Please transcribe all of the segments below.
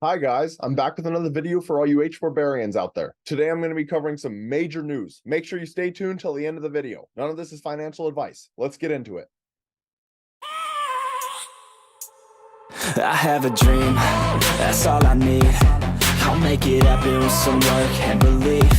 Hi guys, I'm back with another video for all you H4 out there. Today I'm going to be covering some major news. Make sure you stay tuned till the end of the video. None of this is financial advice. Let's get into it. I have a dream, that's all I need. I'll make it happen with some work and belief.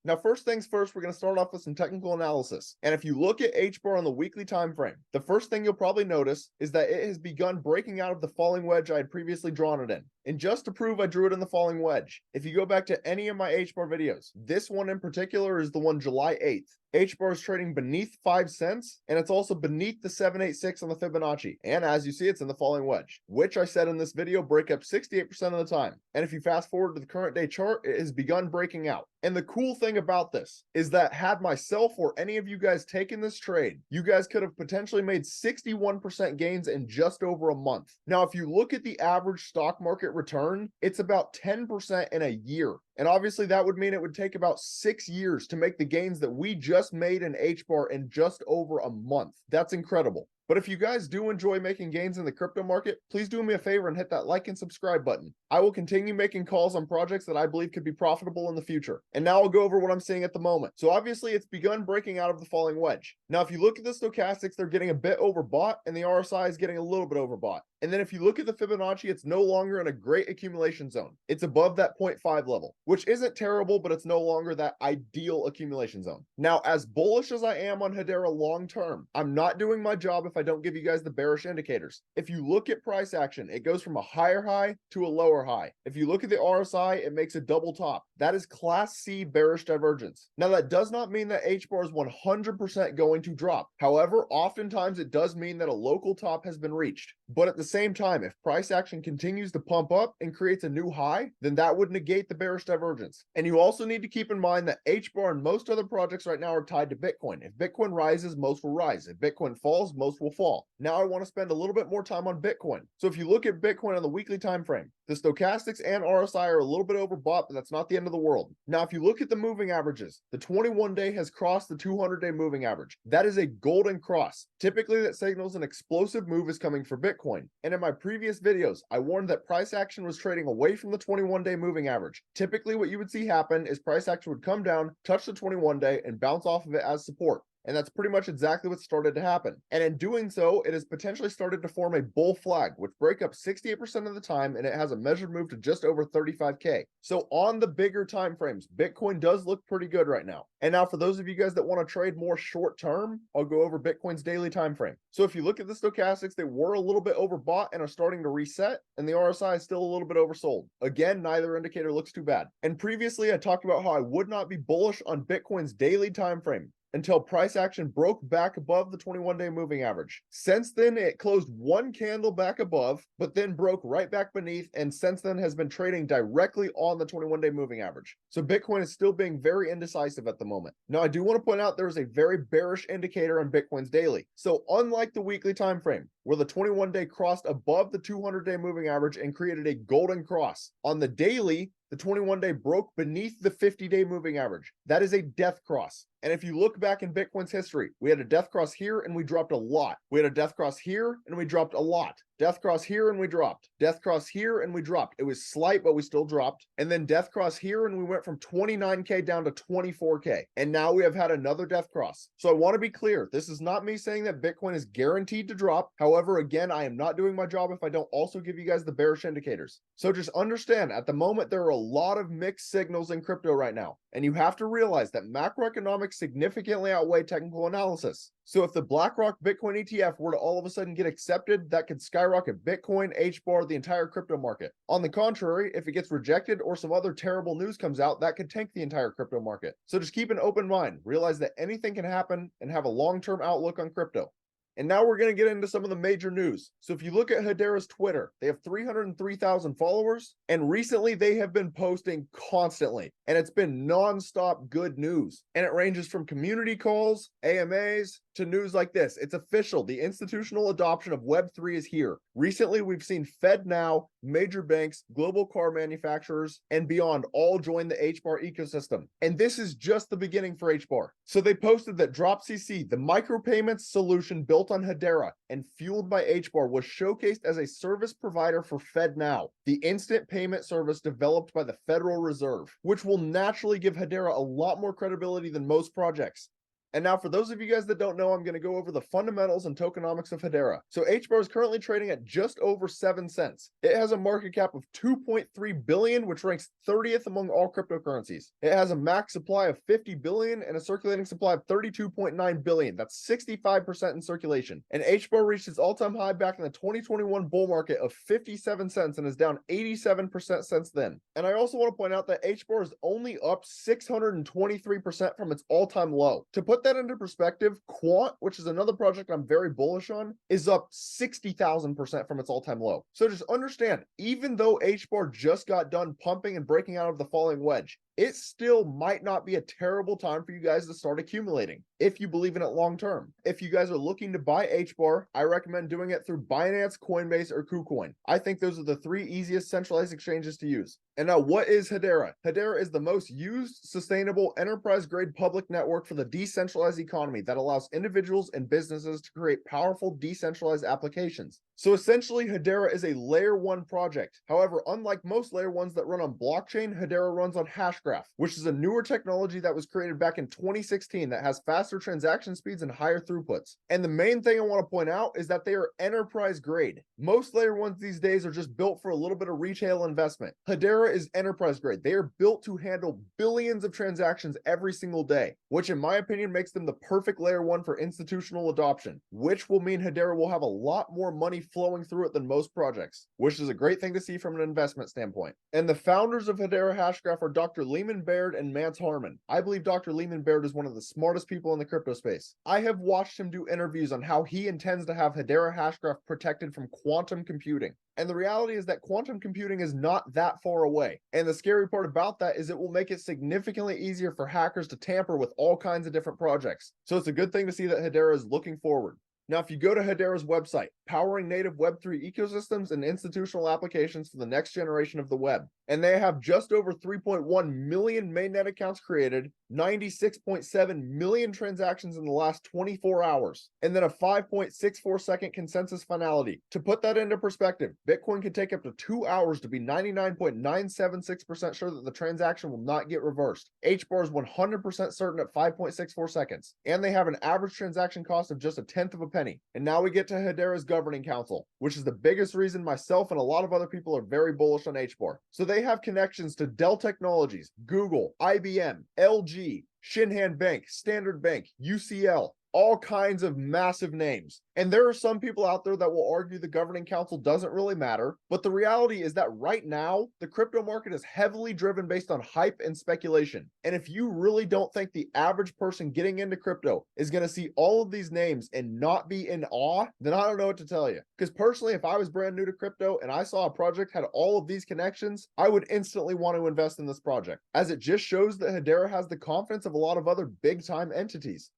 Now, first things first, we're going to start off with some technical analysis. And if you look at Hbar on the weekly time frame, the first thing you'll probably notice is that it has begun breaking out of the falling wedge I had previously drawn it in. And just to prove I drew it in the falling wedge, if you go back to any of my Hbar videos, this one in particular is the one July 8th. Hbar is trading beneath 5 cents, and it's also beneath the 786 on the Fibonacci. And as you see, it's in the falling wedge, which I said in this video break up 68% of the time. And if you fast forward to the current day chart, it has begun breaking out. And the cool thing about this is that had myself or any of you guys taken this trade, you guys could have potentially made 61% gains in just over a month. Now, if you look at the average stock market return, it's about 10% in a year. And obviously that would mean it would take about 6 years to make the gains that we just made in Hbar in just over a month. That's incredible. But if you guys do enjoy making gains in the crypto market, please do me a favor and hit that like and subscribe button. I will continue making calls on projects that I believe could be profitable in the future. And now I'll go over what I'm seeing at the moment. So obviously it's begun breaking out of the falling wedge. Now, if you look at the stochastics, they're getting a bit overbought and the RSI is getting a little bit overbought. And then if you look at the Fibonacci, it's no longer in a great accumulation zone. It's above that 0.5 level, which isn't terrible, but it's no longer that ideal accumulation zone. Now, as bullish as I am on Hedera long term, I'm not doing my job if I don't give you guys the bearish indicators. If you look at price action, it goes from a higher high to a lower high. If you look at the RSI, it makes a double top. That is class C bearish divergence. Now, that does not mean that Hbar is 100% going to drop. However, oftentimes it does mean that a local top has been reached. But at the same time, if price action continues to pump up and creates a new high, then that would negate the bearish divergence. And you also need to keep in mind that Hbar and most other projects right now are tied to Bitcoin. If Bitcoin rises, most will rise. If Bitcoin falls, most will fall. Now I want to spend a little bit more time on Bitcoin. So if you look at Bitcoin on the weekly time frame, the stochastics and RSI are a little bit overbought, but that's not the end of the world. Now, if you look at the moving averages, the 21-day has crossed the 200-day moving average. That is a golden cross. Typically, that signals an explosive move is coming for Bitcoin. And in my previous videos, I warned that price action was trading away from the 21-day moving average. Typically, what you would see happen is price action would come down, touch the 21-day, and bounce off of it as support. And that's pretty much exactly what started to happen. And in doing so, it has potentially started to form a bull flag, which break up 68% of the time, and it has a measured move to just over 35K. So on the bigger time frames, Bitcoin does look pretty good right now. And now for those of you guys that want to trade more short term, I'll go over Bitcoin's daily time frame. So if you look at the stochastics, they were a little bit overbought and are starting to reset, and the RSI is still a little bit oversold. Again, neither indicator looks too bad. And previously, I talked about how I would not be bullish on Bitcoin's daily time frame until price action broke back above the 21-day moving average. Since then, it closed one candle back above, but then broke right back beneath, and since then has been trading directly on the 21-day moving average. So Bitcoin is still being very indecisive at the moment. Now, I do want to point out there is a very bearish indicator on Bitcoin's daily. So unlike the weekly time frame, where the 21-day crossed above the 200-day moving average and created a golden cross, on the daily, the 21-day broke beneath the 50-day moving average. That is a death cross. And if you look back in Bitcoin's history, we had a death cross here and we dropped a lot. We had a death cross here and we dropped a lot. Death cross here and we dropped. Death cross here and we dropped. It was slight, but we still dropped. And then death cross here and we went from 29K down to 24K. And now we have had another death cross. So I want to be clear. This is not me saying that Bitcoin is guaranteed to drop. However, again, I am not doing my job if I don't also give you guys the bearish indicators. So just understand, at the moment, there are a lot of mixed signals in crypto right now. And you have to realize that macroeconomics significantly outweigh technical analysis. So if the BlackRock Bitcoin ETF were to all of a sudden get accepted, that could skyrocket Bitcoin, Hbar, the entire crypto market. On the contrary, if it gets rejected or some other terrible news comes out, that could tank the entire crypto market. So just keep an open mind. Realize that anything can happen and have a long-term outlook on crypto. And now we're going to get into some of the major news. So if you look at Hedera's Twitter, they have 303,000 followers, and recently they have been posting constantly, and it's been non-stop good news. And it ranges from community calls, AMAs, to news like this. It's official. The institutional adoption of Web3 is here. Recently, we've seen FedNow, major banks, global car manufacturers, and beyond all join the Hbar ecosystem. And this is just the beginning for Hbar. So they posted that DropCC, the micropayments solution built on Hedera and fueled by Hbar, was showcased as a service provider for FedNow, the instant payment service developed by the Federal Reserve, which will naturally give Hedera a lot more credibility than most projects. And now for those of you guys that don't know, I'm going to go over the fundamentals and tokenomics of Hedera. So Hbar is currently trading at just over 7 cents. It has a market cap of 2.3 billion, which ranks 30th among all cryptocurrencies. It has a max supply of 50 billion and a circulating supply of 32.9 billion. That's 65% in circulation. And Hbar reached its all-time high back in the 2021 bull market of 57 cents and is down 87% since then. And I also want to point out that Hbar is only up 623% from its all-time low. To put that into perspective, Quant, which is another project I'm very bullish on, is up 60,000% from its all-time low. So just understand, even though Hbar just got done pumping and breaking out of the falling wedge, it still might not be a terrible time for you guys to start accumulating if you believe in it long term. If you guys are looking to buy Hbar, I recommend doing it through Binance, Coinbase, or KuCoin. I think those are the 3 easiest centralized exchanges to use. And now, what is Hedera? Hedera is the most used, sustainable, enterprise-grade public network for the decentralized economy that allows individuals and businesses to create powerful decentralized applications. So essentially, Hedera is a layer 1 project. However, unlike most layer 1s that run on blockchain, Hedera runs on Hashgraph, which is a newer technology that was created back in 2016 that has faster transaction speeds and higher throughputs. And the main thing I want to point out is that they are enterprise grade. Most layer 1s these days are just built for a little bit of retail investment. Hedera is enterprise grade. They are built to handle billions of transactions every single day, which in my opinion makes them the perfect layer 1 for institutional adoption, which will mean Hedera will have a lot more money flowing through it than most projects, which is a great thing to see from an investment standpoint. And the founders of Hedera Hashgraph are Dr. Lehman Baird and Mance Harmon. I believe Dr. Lehman Baird is one of the smartest people in the crypto space. I have watched him do interviews on how he intends to have Hedera Hashgraph protected from quantum computing. And the reality is that quantum computing is not that far away. And the scary part about that is it will make it significantly easier for hackers to tamper with all kinds of different projects. So it's a good thing to see that Hedera is looking forward. Now, if you go to Hedera's website, powering native Web3 ecosystems and institutional applications for the next generation of the web, and they have just over 3.1 million mainnet accounts created, 96.7 million transactions in the last 24 hours, and then a 5.64 second consensus finality. To put that into perspective, Bitcoin can take up to 2 hours to be 99.976% sure that the transaction will not get reversed. Hbar is 100% certain at 5.64 seconds, and they have an average transaction cost of just a tenth of a penny. And now we get to Hedera's governing council, which is the biggest reason myself and a lot of other people are very bullish on Hbar. So they have connections to Dell Technologies, Google, IBM, LG, Shinhan Bank, Standard Bank, UCL, all kinds of massive names. And there are some people out there that will argue the governing council doesn't really matter, but the reality is that right now, the crypto market is heavily driven based on hype and speculation. And if you really don't think the average person getting into crypto is going to see all of these names and not be in awe, then I don't know what to tell you. Because personally, if I was brand new to crypto and I saw a project had all of these connections, I would instantly want to invest in this project, as it just shows that Hedera has the confidence of a lot of other big time entities.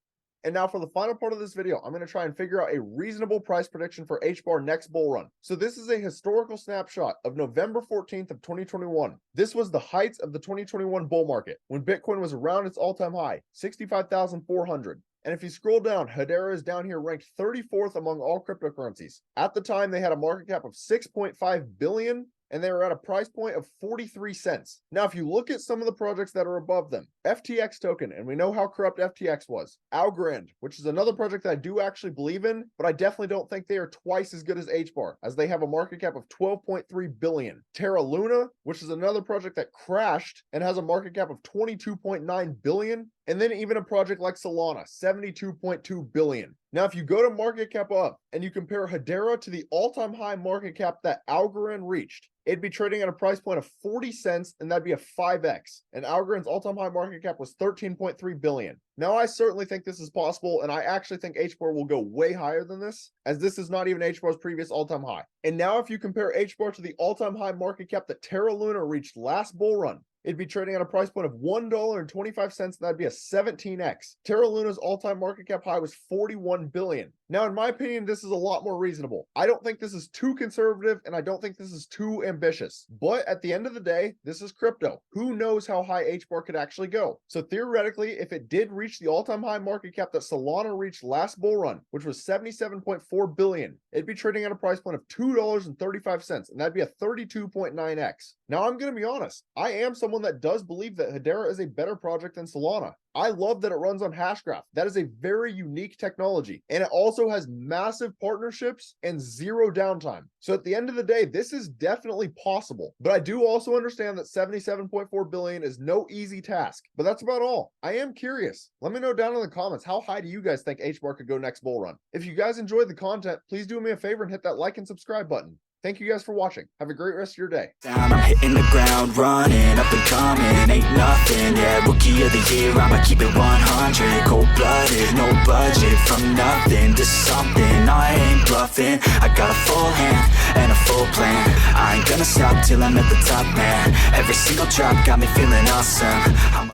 And now for the final part of this video, I'm going to try and figure out a reasonable price prediction for Hbar next bull run. So this is a historical snapshot of November 14th of 2021. This was the heights of the 2021 bull market when Bitcoin was around its all-time high, 65,400. And if you scroll down, Hedera is down here ranked 34th among all cryptocurrencies. At the time, they had a market cap of 6.5 billion. And they were at a price point of 43 cents. Now, if you look at some of the projects that are above them, FTX token, and we know how corrupt FTX was. Algorand, which is another project that I do actually believe in, but I definitely don't think they are twice as good as Hbar, as they have a market cap of 12.3 billion. Terra Luna, which is another project that crashed and has a market cap of 22.9 billion. And then even a project like Solana, 72.2 billion. Now, if you go to market cap up and you compare Hedera to the all-time high market cap that Algorand reached, it'd be trading at a price point of 40 cents, and that'd be a 5x. And Algorand's all-time high market cap was 13.3 billion. Now, I certainly think this is possible, and I actually think Hbar will go way higher than this, as this is not even Hbar's previous all-time high. And now if you compare Hbar to the all-time high market cap that Terra Luna reached last bull run, it'd be trading at a price point of $1.25, and that'd be a 17x. Terra Luna's all-time market cap high was 41 billion. Now, in my opinion, this is a lot more reasonable. I don't think this is too conservative, and I don't think this is too ambitious. But at the end of the day, this is crypto. Who knows how high Hbar could actually go? So theoretically, if it did reach the all-time high market cap that Solana reached last bull run, which was 77.4 billion, it'd be trading at a price point of $2.35, and that'd be a 32.9x. Now, I'm going to be honest. I am someone that does believe that Hedera is a better project than Solana. I love that it runs on Hashgraph. That is a very unique technology, and it also has massive partnerships and zero downtime. So at the end of the day, this is definitely possible. But I do also understand that 77.4 billion is no easy task. But that's about all. I am curious. Let me know down in the comments, how high do you guys think Hbar could go next bull run? If you guys enjoyed the content, please do me a favor and hit that like and subscribe button. Thank you guys for watching. Have a great rest of your day. I'm hitting the ground running, up and coming, ain't nothing, yeah, rookie of the year, I'ma keep it 100, cold-blooded, no budget, from nothing to something, I ain't bluffing, I got a full hand, and a full plan, I ain't gonna stop till I'm at the top, man, every single drop got me feeling awesome.